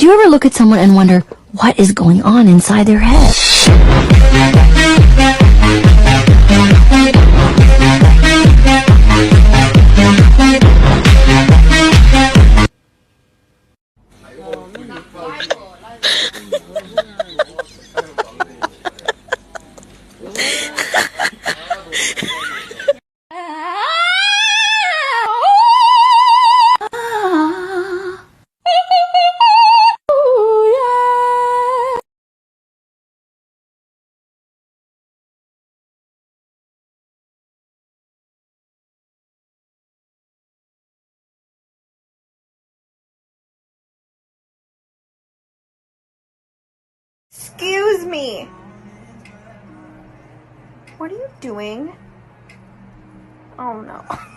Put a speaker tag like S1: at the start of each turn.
S1: Do you ever look at someone and wonder what is going on inside their head?
S2: Excuse me. What are you doing? Oh no.